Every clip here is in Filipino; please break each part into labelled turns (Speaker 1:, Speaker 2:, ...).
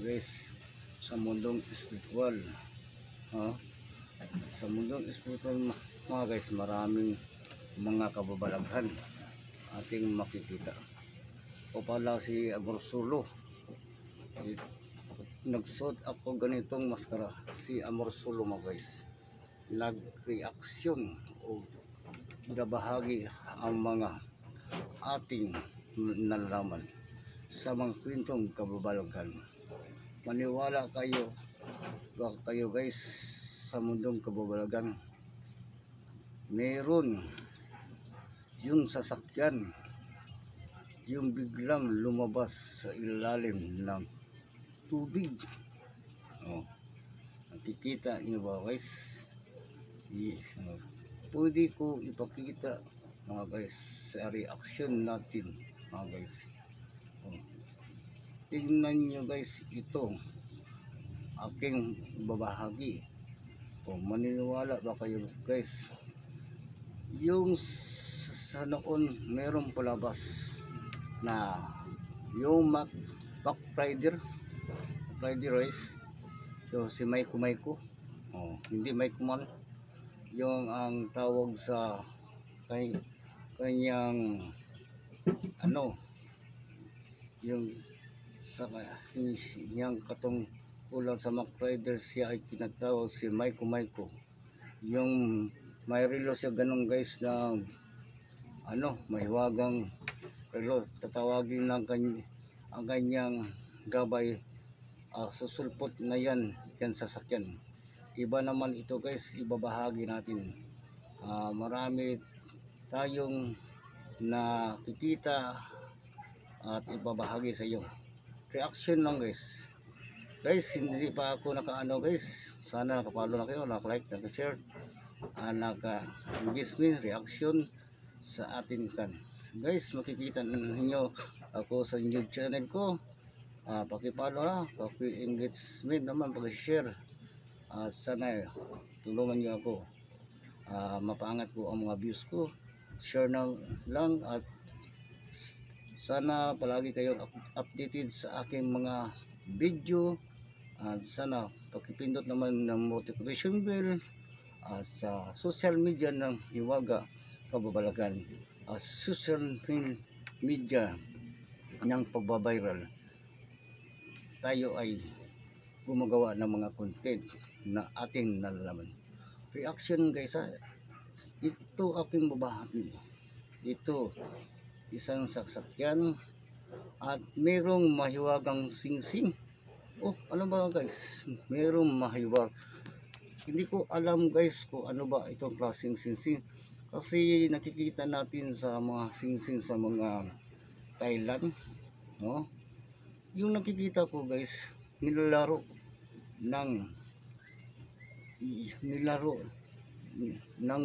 Speaker 1: guys, sa mundong spiritual. Sa mundong spiritual mga guys, maraming mga kababalaghan ating makikita. O pala si Amorsulo, nagsuot ako ganitong maskara, si Amorsulo mga guys, nag-reaksyon o nabahagi ang mga ating nalalaman sa mga kwentong kababalaghan. Maniwala kayo, baka kayo guys, sa mundong kababalaghan meron yung sasakyan yung biglang lumabas sa ilalim ng tubig. Nakikita niyo ba guys? Yes. Pwede ko ipakita mga guys sa reaction natin mga guys. Tingnan nyo guys, ito aking babahagi. Maniniwala ba kayo guys? Yung sa noon merong palabas na yung Back Rider race. So si Maiko, hindi Maiko man, yung ang tawag sa kanyang yung sa yung katong ulang sa Mack Rider, siya ay tinatawag si Maiko. Yung may relo siya ganun guys na mahiwagang relo, tatawagin lang ang kanyang gabay, susulpot na yan sasakyan. Iba naman ito guys, ibabahagi natin. Marami tayong nakikita at ibabahagi sa iyo. Reaction lang guys. Hindi pa ako nakaano guys. Sana nakapalo na kayo, naka-like, naka-share, naka-engagement, reaction sa atin kan. Guys, makikita ninyo ako sa YouTube channel ko. Paki-follow na, paki-engagement naman, paki-share. Sana tulungan niyo ako. Mapaangat ko ang mga views ko. Share na lang at sana palagi kayo updated sa aking mga video. Sana pakipindot naman ng notification bell sa social media ng Hiwaga Kababalaghan, social media ng pagbabiral. Tayo ay gumagawa ng mga content na ating nalalaman. Reaction guys, ito aking babahagi. Ito isang sasakyan at merong mahiwagang singsing. Ano ba guys? Merong mahiwag. Hindi ko alam guys kung ano ba itong klaseng singsing. Kasi nakikita natin sa mga singsing sa mga Thailand. Yung nakikita ko guys, nilalaro ng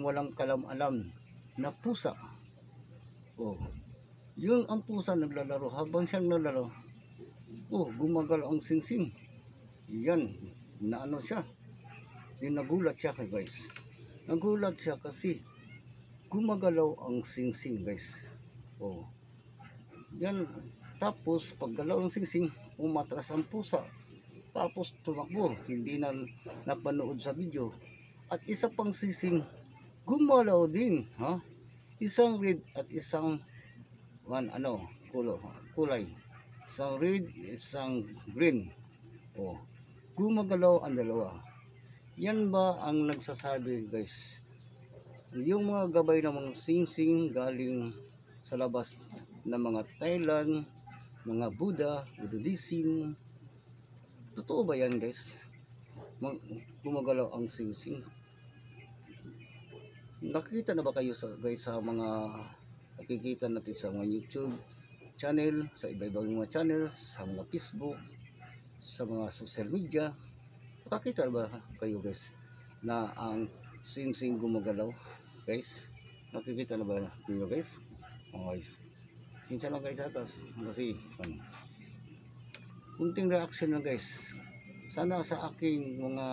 Speaker 1: walang kalam-alam na pusa. Yung ang pusa naglalaro, habang siyang naglalaro, gumagal ang singsing. Yan, siya. Nagulat siya guys. Nagulat siya kasi gumagalaw ang singsing guys. Yan, tapos paggalaw ng singsing, umatras ang pusa. Tapos tumakbo, hindi na napanood sa video. At isa pang singsing, gumalaw din. Isang red at isang kulay. Isang red, isang green. Gumagalaw ang dalawa. Yan ba ang nagsasabi guys? Yung mga gabay ng mga singsing galing sa labas ng mga Thailand, mga Buddhism. Totoo ba yan guys? Gumagalaw ang singsing. Nakikita na ba kayo guys sa mga nakikita natin sa mga YouTube channel, sa iba-ibang mga channel, sa mga Facebook, sa mga social media? Nakikita na ba kayo guys na ang singsing gumagalaw guys? Nakikita na ba niyo guys? Guys, sinsya lang guys atas kasi kunting reaction lang guys. Sana sa aking mga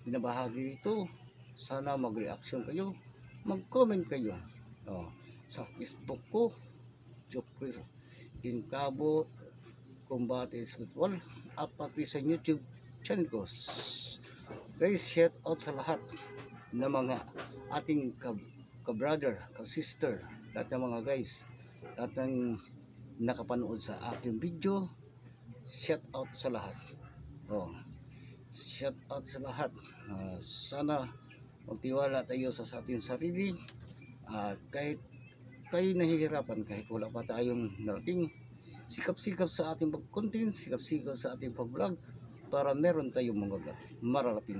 Speaker 1: binabahagi ito, sana mag-reaction kayo, mag-comment kayo sa Facebook ko, Jokris Incabo Kumbati Spiritual at pati sa YouTube channel ko. Guys, shout out sa lahat ng mga ating ka-brother, ka-sister, lahat ng mga guys, lahat ng nakapanood sa aking video. Shout out sa lahat. Oh, shout out sa lahat. Sana magtiwala tayo sa ating sarili. Kahit tayo nahihirapan, kahit wala pa tayong narating, sikap-sikap sa ating pag-content, sikap-sikap sa ating pag-vlog para meron tayong mga mararating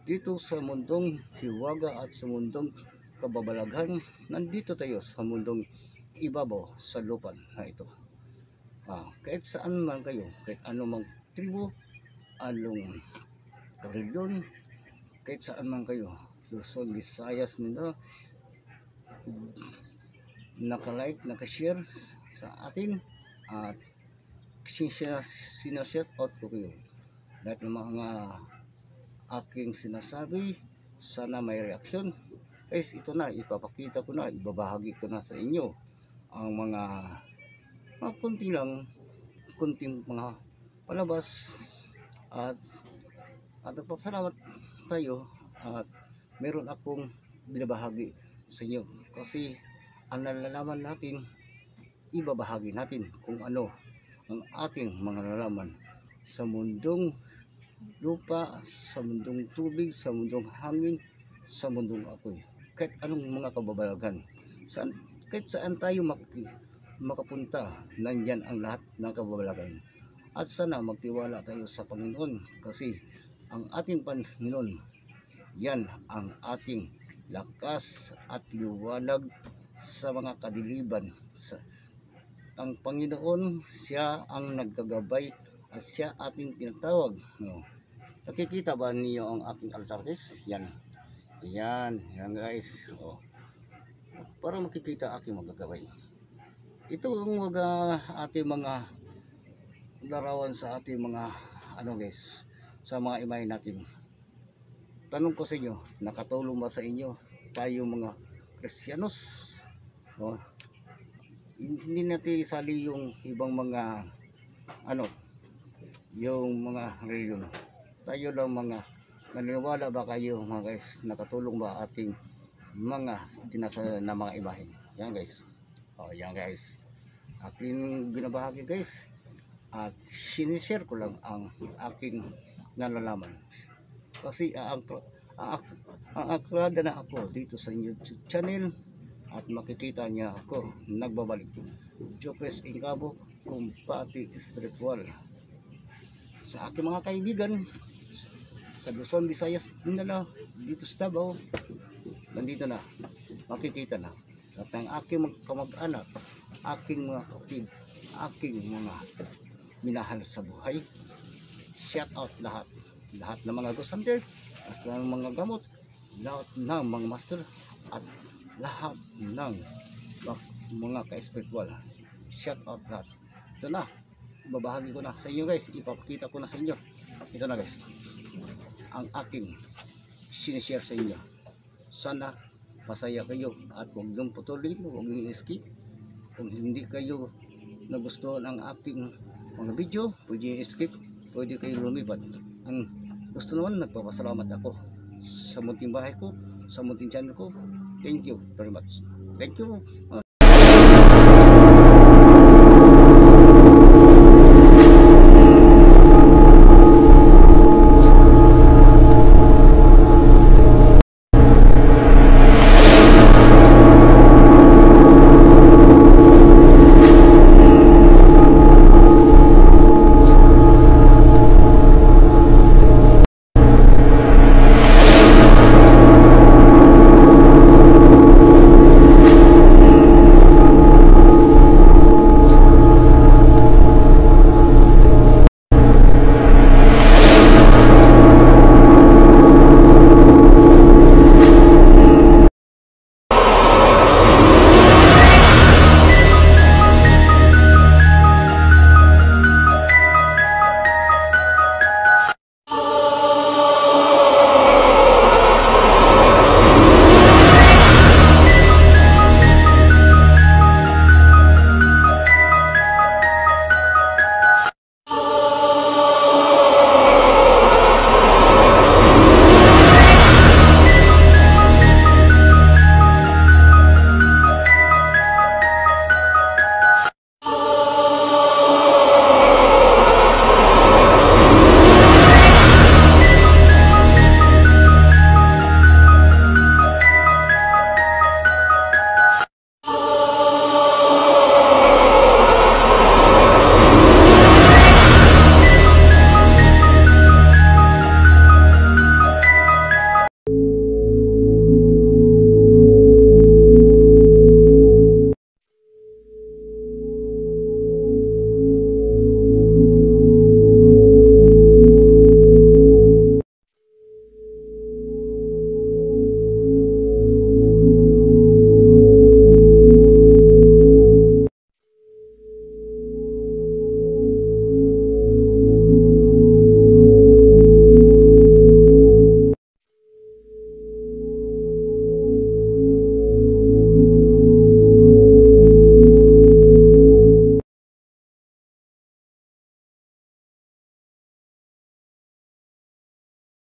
Speaker 1: dito sa mundong hiwaga at sa mundong kababalaghan. Nandito tayo sa mundong ibabaw sa lupa na ito. Kahit saan man kayo, kahit anumang tribo, anong reliyon, kahit saan man kayo, Luzon, Visayas, Mindanao, naka-like, naka-share sa atin at sinashout out ko kayo. Lahat ng mga aking sinasabi, sana may reaksyon. Guys, ito na, ipapakita ko na, ibabahagi ko na sa inyo ang mga kunting mga palabas at nagpapasalamat tayo at meron akong binabahagi sa inyo kasi ang nalalaman natin, ibabahagi natin kung ano ang ating mga nalalaman sa mundong lupa, sa mundong tubig, sa mundong hangin, sa mundong apoy. Kahit anong mga kababalaghan, kahit saan tayo makapunta, nandyan ang lahat ng kababalaghan. At sana magtiwala tayo sa Panginoon kasi ang ating Panginoon, yan ang ating lakas at liwanag sa mga kadiliban. Ang Panginoon, siya ang nagkagabay at siya ating tinatawag. Nakikita ba niyo ang aking altar guys? Yan guys. Para makikita aking magagabay. Ito ang mga ating mga larawan sa ating mga guys, sa mga imay natin. Tanong ko sa inyo, nakatulong ba sa inyo tayo mga Kristiyanos? Hindi natin isali yung ibang mga yung mga reliyon. Tayo lang mga naniniwala ba kayo mga guys, nakatulong ba ating mga dinasal na mga imahen? Yan guys. Yan guys, aking binabahagi guys at sinishare ko lang ang aking nalalaman kasi akrada na ako dito sa YouTube channel at makikita niya ako nagbabalik. Jokes Incabo, Kumbati Spiritual. Sa aking mga kaibigan sa Luzon, Visayas, Mindanao, dito sa Davao, nandito na, makikita na at ang aking kamag-anak, aking mga kapatid, aking mga minahal sa buhay. Shout out lahat ng mga ghost hunter, lahat ng mga gamot, lahat ng mga master at lahat ng mga ka-spiritual. Shout out lahat. Ito na, babahagi ko na sa inyo guys, ipapakita ko na sa inyo. Ito na guys, ang aking sinishare sa inyo. Sana masaya kayo at huwag niyong putulin, huwag niyong i-skip. Kung hindi kayo nagustuhan ang aking mga video, pwede i-skip, pwede kayo lumipat. Ang gusto naman, nagpapasalamat ako sa munting bahay ko, sa munting channel ko. Thank you very much. Thank you.